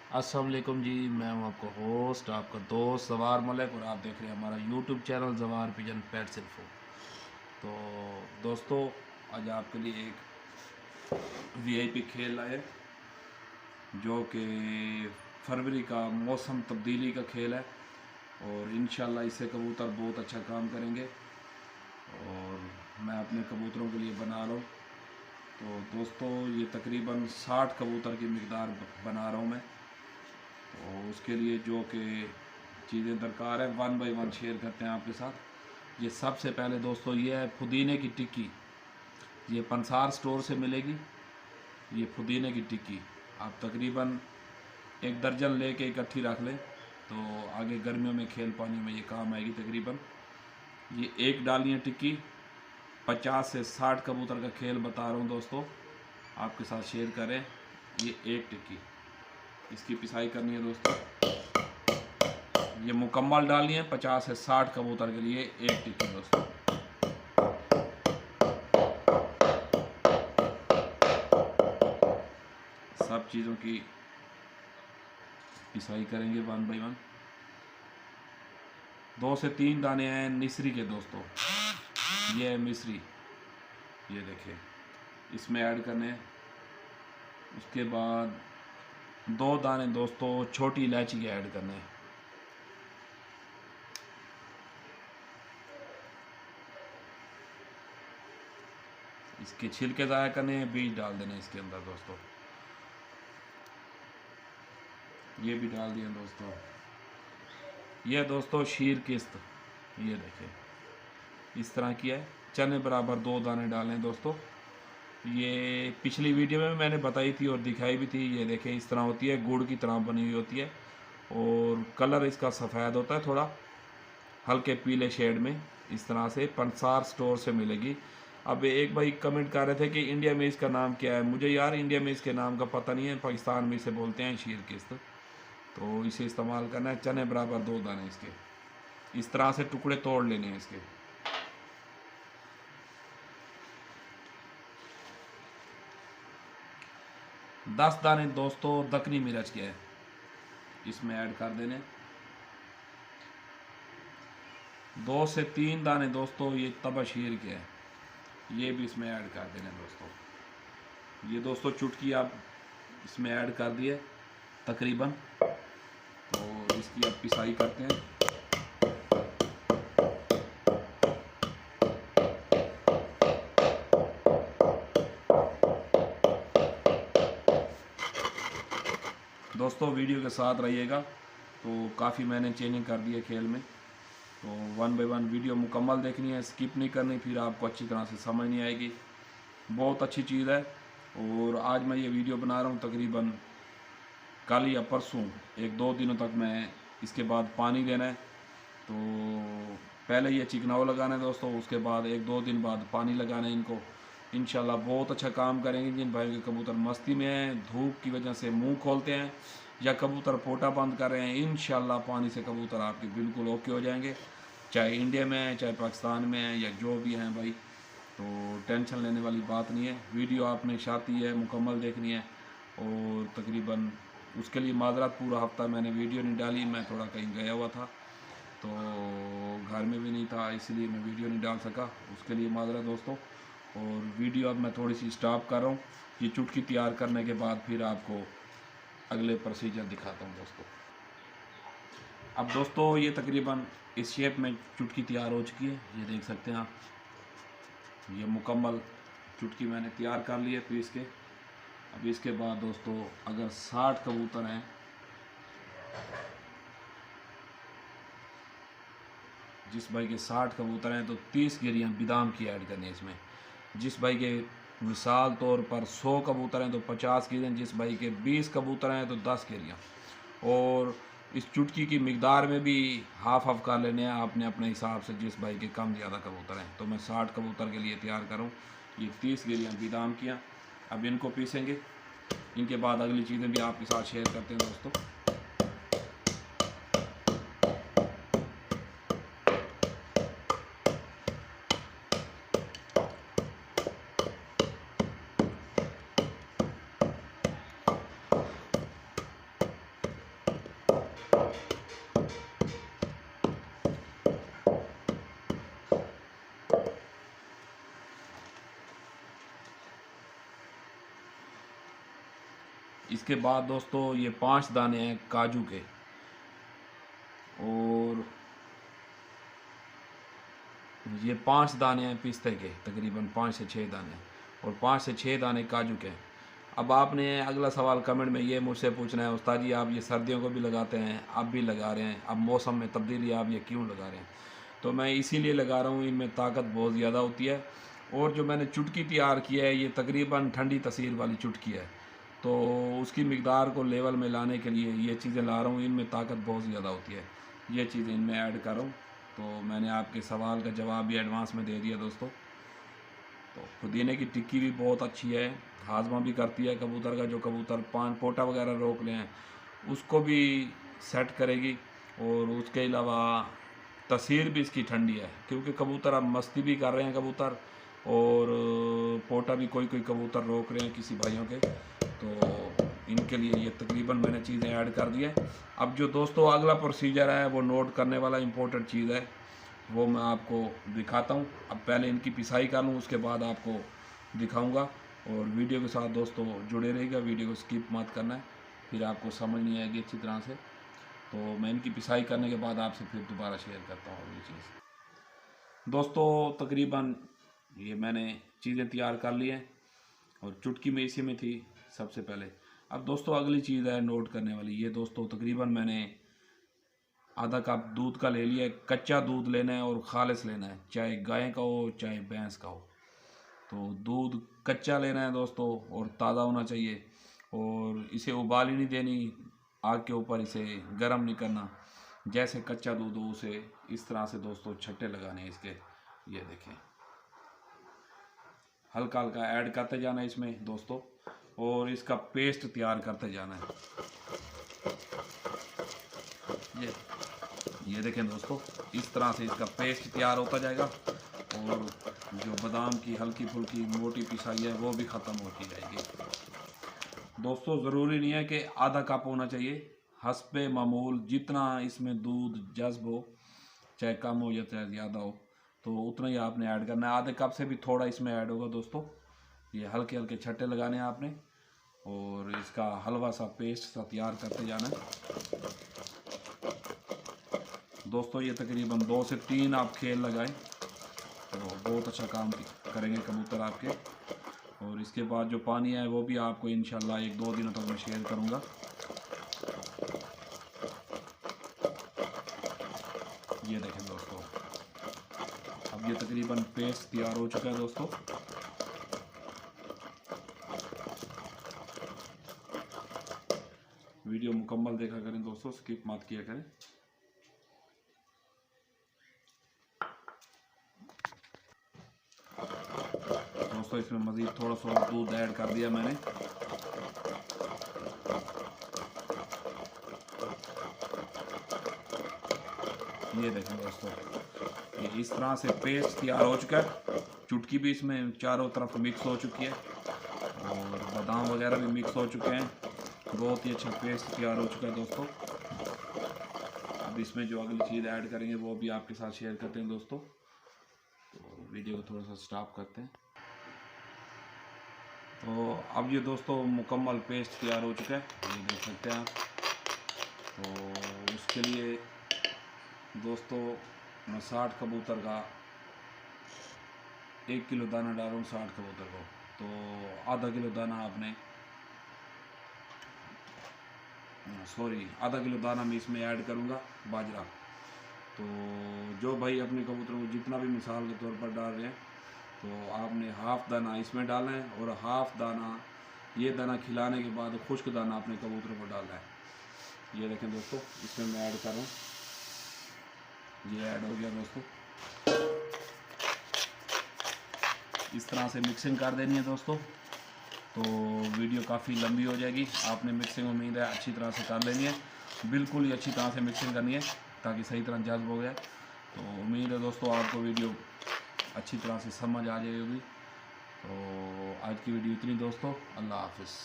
अस्सलाम वालेकुम जी। मैं हूं आपका होस्ट, आपका दोस्त जवार मलिक, और आप देख रहे हैं हमारा यूट्यूब चैनल जवार पिजन पेट्स इन्फो। तो दोस्तों, आज आपके लिए एक वीआईपी खेल आए, जो कि फरवरी का मौसम तब्दीली का खेल है, और इंशाल्लाह इससे कबूतर बहुत अच्छा काम करेंगे। और मैं अपने कबूतरों के लिए बना रहा हूँ। तो दोस्तों, ये तकरीबन 60 कबूतर की मिकदार बना रहा हूँ मैं। तो उसके लिए जो कि चीज़ें दरकार है, वन बाय वन शेयर करते हैं आपके साथ। ये सबसे पहले दोस्तों, ये है पुदीने की टिक्की। ये पंसार स्टोर से मिलेगी। ये पुदीने की टिक्की आप तकरीबन 1 दर्जन लेके इकट्ठी रख लें, तो आगे गर्मियों में खेल पानी में ये काम आएगी। तकरीबन ये एक डाली है टिक्की। 50 से 60 कबूतर का खेल बता रहा हूँ दोस्तों, आपके साथ शेयर करें। ये एक टिक्की, इसकी पिसाई करनी है दोस्तों। ये मुकम्मल डालनी है 50 से 60 कबूतर के लिए एक टिक्की दोस्तों। सब चीज़ों की पिसाई करेंगे वन बाय वन। 2 से 3 दाने हैं मिश्री के दोस्तों। ये है मिश्री, ये देखिए, इसमें ऐड करने हैं। उसके बाद 2 दाने दोस्तों छोटी इलायची के ऐड करने हैं। इसके छिलके ज़ाया करने हैं, बीज डाल देने इसके अंदर दोस्तों। ये भी डाल दिए दोस्तों। ये दोस्तों शीर किस्त, ये देखिए इस तरह की है। चने बराबर 2 दाने डालें दोस्तों। ये पिछली वीडियो में मैंने बताई थी और दिखाई भी थी। ये देखें इस तरह होती है, गुड़ की तरह बनी हुई होती है, और कलर इसका सफ़ेद होता है, थोड़ा हल्के पीले शेड में। इस तरह से पंसार स्टोर से मिलेगी। अब एक भाई कमेंट कर रहे थे कि इंडिया में इसका नाम क्या है। मुझे यार इंडिया में इसके नाम का पता नहीं है, पाकिस्तान में इसे बोलते हैं शीर किस्त। तो इसे इस्तेमाल करना है। चने बराबर 2 दाने इसके, इस तरह से टुकड़े तोड़ लेने हैं इसके। दस दाने दोस्तों दकनी मिर्च के हैं, इसमें ऐड कर देने। 2 से 3 दाने दोस्तों ये तबशीर के हैं, ये भी इसमें ऐड कर देने दोस्तों। ये दोस्तों चुटकी आप इसमें ऐड कर दिए तकरीबन। तो इसकी अब पिसाई करते हैं। दोस्तों वीडियो के साथ रहिएगा। तो काफ़ी मैंने चेंजिंग कर दी है खेल में। तो वन बाय वन वीडियो मुकम्मल देखनी है, स्किप नहीं करनी, फिर आपको अच्छी तरह से समझ नहीं आएगी। बहुत अच्छी चीज़ है। और आज मैं ये वीडियो बना रहा हूँ तकरीबन कल या परसों, 1-2 दिनों तक मैं इसके बाद पानी देना है। तो पहले ये चिकनाव लगाना है दोस्तों, उसके बाद 1-2 दिन बाद पानी लगाना है इनको। इंशाल्लाह बहुत अच्छा काम करेंगे। जिन भाई के कबूतर मस्ती में हैं, धूप की वजह से मुंह खोलते हैं, या कबूतर पोटा बंद कर रहे हैं, इंशाल्लाह पानी से कबूतर आपके बिल्कुल ओके हो जाएंगे। चाहे इंडिया में है, चाहे पाकिस्तान में है, या जो भी हैं भाई। तो टेंशन लेने वाली बात नहीं है। वीडियो आपने शाती है मुकम्मल देखनी है। और तकरीबन उसके लिए माजरत, पूरा हफ्ता मैंने वीडियो नहीं डाली, मैं थोड़ा कहीं गया हुआ था, तो घर में भी नहीं था, इसलिए मैं वीडियो नहीं डाल सका। उसके लिए माजरत दोस्तों। और वीडियो अब मैं थोड़ी सी स्टॉप कर रहा हूँ। ये चुटकी तैयार करने के बाद फिर आपको अगले प्रोसीजर दिखाता हूँ दोस्तों। अब दोस्तों ये तकरीबन इस शेप में चुटकी तैयार हो चुकी है, ये देख सकते हैं आप। ये मुकम्मल चुटकी मैंने तैयार कर ली है पीस के। अब इसके बाद दोस्तों, अगर 60 कबूतर हैं, जिस भाई के 60 कबूतर हैं, तो 30 गिरियाँ बादाम की ऐड करनी है इसमें। जिस भाई के मिसाल तौर पर 100 कबूतर हैं तो 50 गिरियाँ, जिस भाई के 20 कबूतर हैं तो 10 गिरियाँ। और इस चुटकी की मिकदार में भी हाफ हाफ कर लेने हैं आपने अपने हिसाब से, जिस भाई के कम ज़्यादा कबूतर हैं। तो मैं 60 कबूतर के लिए तैयार करूँ। ये 30 गिरियाँ बादाम किया। अब इनको पीसेंगे। इनके बाद अगली चीज़ें भी आपके साथ शेयर करते हैं दोस्तों। इसके बाद दोस्तों ये 5 दाने हैं काजू के, और ये 5 दाने हैं पिस्ते के, तकरीबन 5 से 6 दाने, और 5 से 6 दाने काजू के। अब आपने अगला सवाल कमेंट में ये मुझसे पूछना है, उस्ताद जी आप ये सर्दियों को भी लगाते हैं, अब भी लगा रहे हैं, अब मौसम में तब्दीली आप ये क्यों लगा रहे हैं? तो मैं इसीलिए लगा रहा हूँ, इनमें ताकत बहुत ज़्यादा होती है। और जो मैंने चुटकी तैयार की है ये तकरीबन ठंडी तसीर वाली चुटकी है, तो उसकी मिकदार को लेवल में लाने के लिए ये चीज़ें ला रहा हूँ। इनमें ताकत बहुत ज़्यादा होती है, ये चीज़ें इनमें ऐड कर रहा हूँ। तो मैंने आपके सवाल का जवाब भी एडवांस में दे दिया दोस्तों। तो पुदीने की टिक्की भी बहुत अच्छी है, हाजमा भी करती है कबूतर का, जो कबूतर पान पोटा वगैरह रोक लें उसको भी सेट करेगी। और उसके अलावा तसीर भी इसकी ठंडी है, क्योंकि कबूतर अब मस्ती भी कर रहे हैं कबूतर, और पोटा भी कोई कोई कबूतर रोक रहे हैं किसी भाइयों के, तो इनके लिए ये तकरीबन मैंने चीज़ें ऐड कर दी है। अब जो दोस्तों अगला प्रोसीजर है वो नोट करने वाला इम्पोर्टेंट चीज़ है, वो मैं आपको दिखाता हूँ। अब पहले इनकी पिसाई कर लूँ, उसके बाद आपको दिखाऊंगा। और वीडियो के साथ दोस्तों जुड़े रहिएगा, वीडियो को स्किप मत करना है, फिर आपको समझ नहीं आएगी अच्छी तरह से। तो मैं इनकी पिसाई करने के बाद आपसे फिर दोबारा शेयर करता हूँ ये चीज़। दोस्तों तकरीबन ये मैंने चीज़ें तैयार कर ली हैं, और चुटकी में इसी में थी सबसे पहले। अब दोस्तों अगली चीज़ है नोट करने वाली, ये दोस्तों तकरीबन मैंने आधा कप दूध का ले लिया। कच्चा दूध लेना है और खालिस लेना है, चाहे गाय का हो चाहे भैंस का हो। तो दूध कच्चा लेना है दोस्तों, और ताज़ा होना चाहिए, और इसे उबाल ही नहीं देनी आग के ऊपर, इसे गर्म नहीं करना। जैसे कच्चा दूध हो उसे इस तरह से दोस्तों छट्टे लगाने हैं इसके, ये देखें, हल्का हल्का ऐड करते जाना है इसमें दोस्तों, और इसका पेस्ट तैयार करते जाना है। ये देखें दोस्तों, इस तरह से इसका पेस्ट तैयार होता जाएगा, और जो बादाम की हल्की फुल्की मोटी पिसाई है वो भी ख़त्म होती जाएगी दोस्तों। ज़रूरी नहीं है कि आधा कप होना चाहिए, हस्बे मामूल जितना इसमें दूध जज्ब हो, चाहे कम हो या चाहे ज़्यादा हो, तो उतना ही आपने ऐड करना है। आधे कप से भी थोड़ा इसमें ऐड होगा दोस्तों। ये हल्के हल्के छट्टे लगाने हैं आपने, और इसका हलवा सा पेस्ट सा तैयार करते जाना है दोस्तों। ये तकरीबन 2 से 3 आप खेल लगाएं तो बहुत अच्छा काम करेंगे कबूतर आपके। और इसके बाद जो पानी है वो भी आपको इंशाल्लाह 1-2 दिनों तक मैं शेयर करूँगा। ये देखें दोस्तों, अब ये तकरीबन पेस्ट तैयार हो चुका है दोस्तों। वीडियो मुकम्मल देखा करें दोस्तों, स्किप मत किया करें। दोस्तों इसमें मज़ीद थोड़ा सा दूध ऐड कर दिया मैंने। ये देखें दोस्तों, ये इस तरह से पेस्ट तैयार हो चुका है। चुटकी भी इसमें चारों तरफ मिक्स हो चुकी है, और बादाम वगैरह भी मिक्स हो चुके हैं। बहुत ही अच्छा पेस्ट तैयार हो चुका है दोस्तों। अब इसमें जो अगली चीज़ ऐड करेंगे वो भी आपके साथ शेयर करते हैं दोस्तों। तो वीडियो को थोड़ा सा स्टॉप करते हैं। तो अब ये दोस्तों मुकम्मल पेस्ट तैयार हो चुका है, ये देख सकते हैं आप। तो उसके लिए दोस्तों मैं 60 कबूतर का 1 किलो दाना डाल रहा हूँ 60 कबूतर को। तो आधा किलो दाना आपने आधा किलो दाना मैं इसमें ऐड करूँगा बाजरा। तो जो भाई अपने कबूतरों को जितना भी मिसाल के तौर पर डाल रहे हैं, तो आपने हाफ़ दाना इसमें डालना है, और हाफ़ दाना ये दाना खिलाने के बाद खुश्क दाना अपने कबूतरों को डालना है। ये देखें दोस्तों, इसमें मैं ऐड कर रहा हूँ, ये ऐड हो गया दोस्तों। इस तरह से मिक्सिंग कर देनी है दोस्तों। तो वीडियो काफ़ी लंबी हो जाएगी, आपने मिक्सिंग उम्मीद है अच्छी तरह से कर लेनी है, बिल्कुल ही अच्छी तरह से मिक्सिंग करनी है ताकि सही तरह जज्ब हो गया। तो उम्मीद है दोस्तों आपको वीडियो अच्छी तरह से समझ आ जाएगी। तो आज की वीडियो इतनी दोस्तों, अल्लाह हाफिज़।